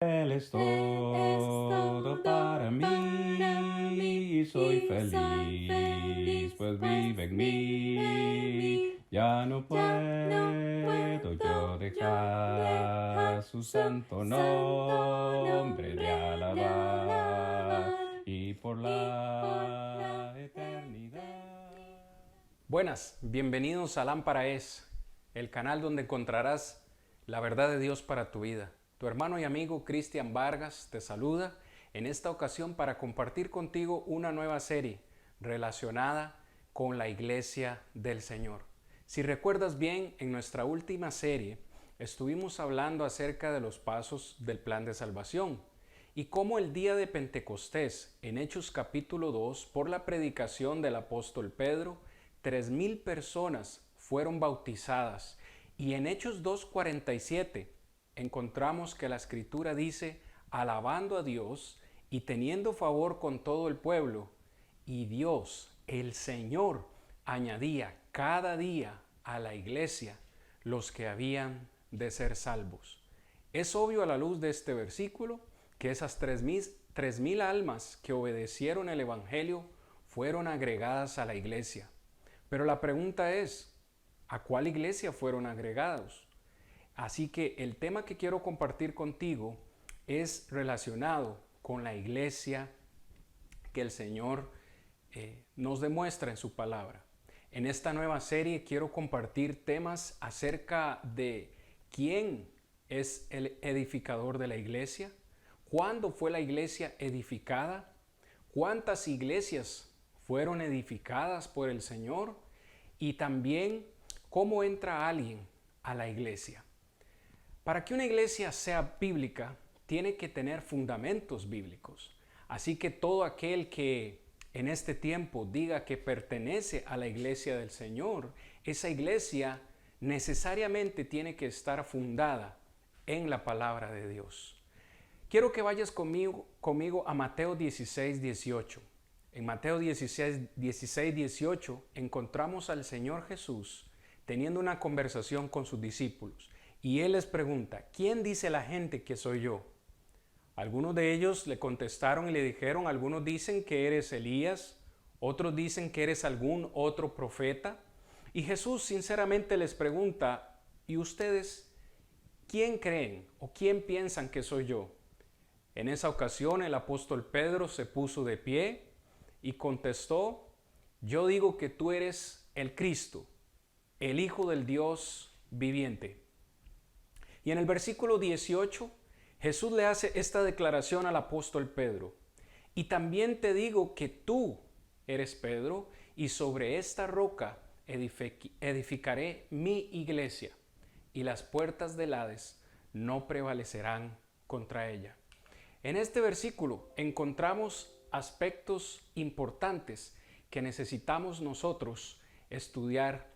Él es todo para mí, soy feliz, pues vive en mí. Ya no puedo yo dejar su santo nombre de alabar y por la eternidad. Buenas, bienvenidos a Lámpara Es, el canal donde encontrarás la verdad de Dios para tu vida. Tu hermano y amigo Cristian Vargas te saluda en esta ocasión para compartir contigo una nueva serie relacionada con la Iglesia del Señor. Si recuerdas bien, en nuestra última serie estuvimos hablando acerca de los pasos del plan de salvación y cómo el día de Pentecostés, en Hechos capítulo 2, por la predicación del apóstol Pedro, 3,000 personas fueron bautizadas. Y en Hechos 2:47 encontramos que la escritura dice, alabando a Dios y teniendo favor con todo el pueblo, y Dios, el Señor, añadía cada día a la iglesia los que habían de ser salvos. Es obvio a la luz de este versículo que esas 3,000 almas que obedecieron el Evangelio fueron agregadas a la iglesia. Pero la pregunta es, ¿a cuál iglesia fueron agregados? Así que el tema que quiero compartir contigo es relacionado con la iglesia que el Señor nos demuestra en su palabra. En esta nueva serie quiero compartir temas acerca de quién es el edificador de la iglesia, cuándo fue la iglesia edificada, cuántas iglesias fueron edificadas por el Señor y también cómo entra alguien a la iglesia. Para que una iglesia sea bíblica, tiene que tener fundamentos bíblicos. Así que todo aquel que en este tiempo diga que pertenece a la iglesia del Señor, esa iglesia necesariamente tiene que estar fundada en la palabra de Dios. Quiero que vayas conmigo a Mateo 16, 18. En Mateo 16, 18 encontramos al Señor Jesús teniendo una conversación con sus discípulos. Y Él les pregunta, ¿quién dice la gente que soy yo? Algunos de ellos le contestaron y le dijeron, algunos dicen que eres Elías, otros dicen que eres algún otro profeta. Y Jesús sinceramente les pregunta, ¿y ustedes quién creen o quién piensan que soy yo? En esa ocasión el apóstol Pedro se puso de pie y contestó, yo digo que tú eres el Cristo, el Hijo del Dios viviente. Y en el versículo 18, Jesús le hace esta declaración al apóstol Pedro. Y también te digo que tú eres Pedro, y sobre esta roca edificaré mi iglesia, y las puertas del Hades no prevalecerán contra ella. En este versículo encontramos aspectos importantes que necesitamos nosotros estudiar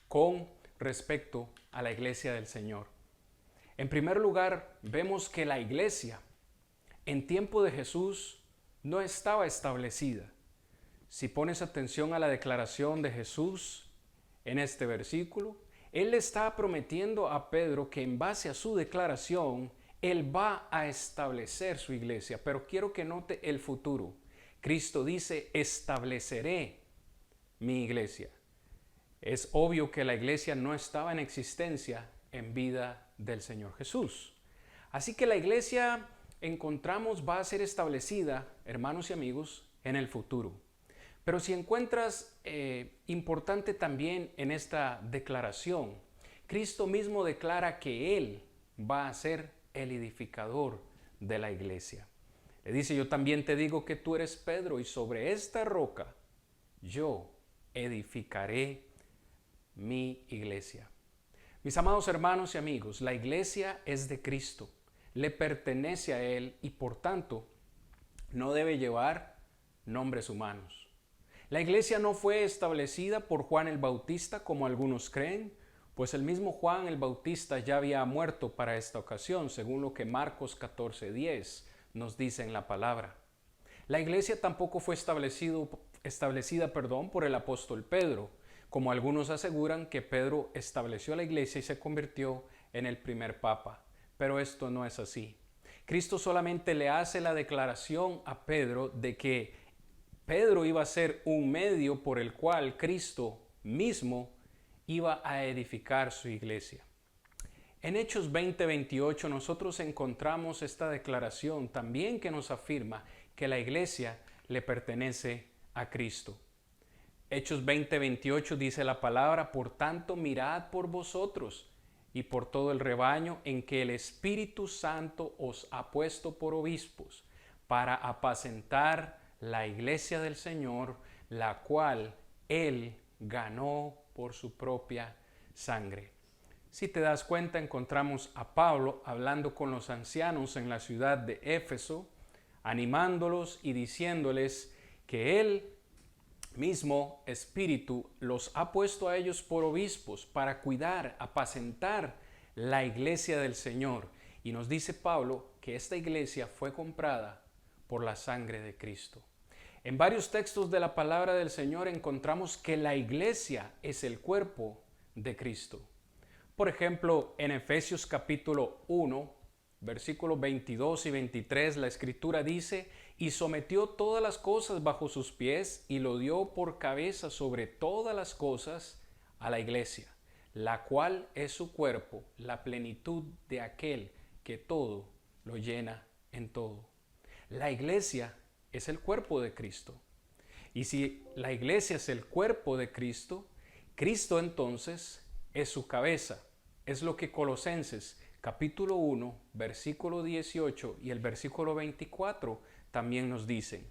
con respecto a la iglesia del Señor. En primer lugar, vemos que la iglesia en tiempo de Jesús no estaba establecida. Si pones atención a la declaración de Jesús en este versículo, Él le está prometiendo a Pedro que en base a su declaración, Él va a establecer su iglesia. Pero quiero que note el futuro. Cristo dice, estableceré mi iglesia. Es obvio que la iglesia no estaba en existencia en vida del Señor Jesús. Así que la iglesia, encontramos, va a ser establecida, hermanos y amigos, en el futuro. Pero si encuentras importante también en esta declaración, Cristo mismo declara que Él va a ser el edificador de la iglesia. Le dice, yo también te digo que tú eres Pedro y sobre esta roca yo edificaré mi iglesia. Mis amados hermanos y amigos, la iglesia es de Cristo, le pertenece a Él y por tanto no debe llevar nombres humanos. La iglesia no fue establecida por Juan el Bautista como algunos creen, pues el mismo Juan el Bautista ya había muerto para esta ocasión, según lo que Marcos 14:10 nos dice en la palabra. La iglesia tampoco fue establecida por el apóstol Pedro, como algunos aseguran que Pedro estableció la iglesia y se convirtió en el primer papa. Pero esto no es así. Cristo solamente le hace la declaración a Pedro de que Pedro iba a ser un medio por el cual Cristo mismo iba a edificar su iglesia. En Hechos 20:28 nosotros encontramos esta declaración también que nos afirma que la iglesia le pertenece a Cristo. Hechos 20:28 dice la palabra: por tanto mirad por vosotros y por todo el rebaño en que el Espíritu Santo os ha puesto por obispos, para apacentar la iglesia del Señor, la cual Él ganó por su propia sangre. Si te das cuenta, encontramos a Pablo hablando con los ancianos en la ciudad de Éfeso, animándolos y diciéndoles que Él mismo Espíritu los ha puesto a ellos por obispos para cuidar, apacentar la iglesia del Señor. Y nos dice Pablo que esta iglesia fue comprada por la sangre de Cristo. En varios textos de la palabra del Señor encontramos que la iglesia es el cuerpo de Cristo. Por ejemplo, en Efesios capítulo 1, versículos 22 y 23, la Escritura dice: y sometió todas las cosas bajo sus pies y lo dio por cabeza sobre todas las cosas a la iglesia, la cual es su cuerpo, la plenitud de aquel que todo lo llena en todo. La iglesia es el cuerpo de Cristo. Y si la iglesia es el cuerpo de Cristo, Cristo entonces es su cabeza. Es lo que Colosenses capítulo 1, versículo 18 y el versículo 24 también nos dicen.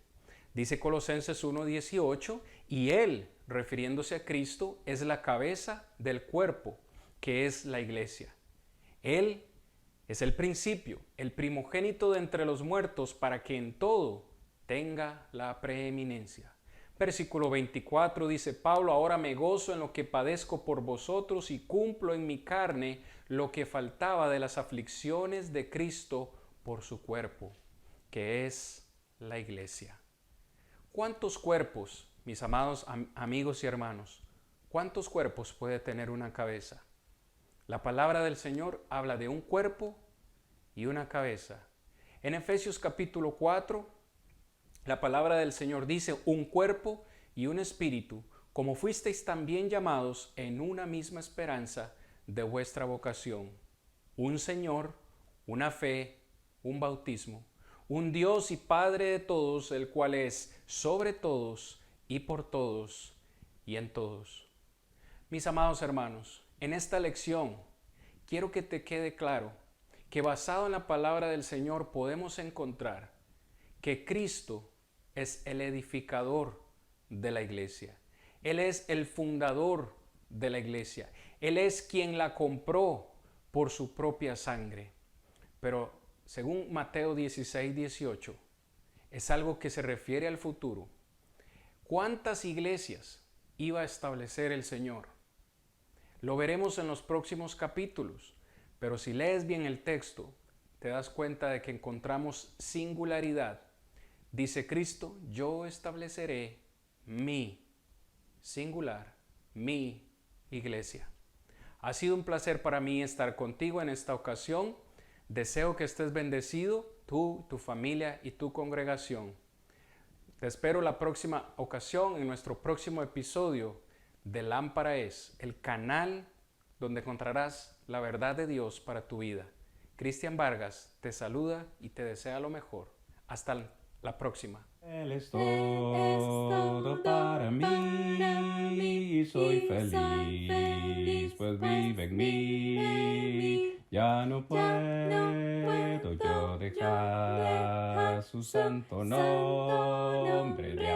Dice Colosenses 1:18, y Él, refiriéndose a Cristo, es la cabeza del cuerpo, que es la iglesia. Él es el principio, el primogénito de entre los muertos, para que en todo tenga la preeminencia. Versículo 24 dice Pablo: ahora me gozo en lo que padezco por vosotros y cumplo en mi carne lo que faltaba de las aflicciones de Cristo por su cuerpo, que es la iglesia. ¿Cuántos cuerpos, mis amados amigos y hermanos, cuántos cuerpos puede tener una cabeza? La palabra del Señor habla de un cuerpo y una cabeza. En Efesios capítulo 4, la palabra del Señor dice: un cuerpo y un espíritu, como fuisteis también llamados en una misma esperanza de vuestra vocación. Un Señor, una fe, un bautismo, un Dios y Padre de todos, el cual es sobre todos y por todos y en todos. Mis amados hermanos, en esta lección quiero que te quede claro que basado en la palabra del Señor podemos encontrar que Cristo es el edificador de la iglesia. Él es el fundador de la iglesia. Él es quien la compró por su propia sangre. Pero según Mateo 16:18, es algo que se refiere al futuro. ¿Cuántas iglesias iba a establecer el Señor? Lo veremos en los próximos capítulos, pero si lees bien el texto, te das cuenta de que encontramos singularidad. Dice Cristo: yo estableceré mi singular, mi iglesia. Ha sido un placer para mí estar contigo en esta ocasión. Deseo que estés bendecido, tú, tu familia y tu congregación. Te espero la próxima ocasión en nuestro próximo episodio de Lámpara es, el canal donde encontrarás la verdad de Dios para tu vida. Cristian Vargas te saluda y te desea lo mejor. Hasta la próxima. Él es todo para mí, soy feliz, pues vive en mí. Ya no puedo yo dejar su santo nombre de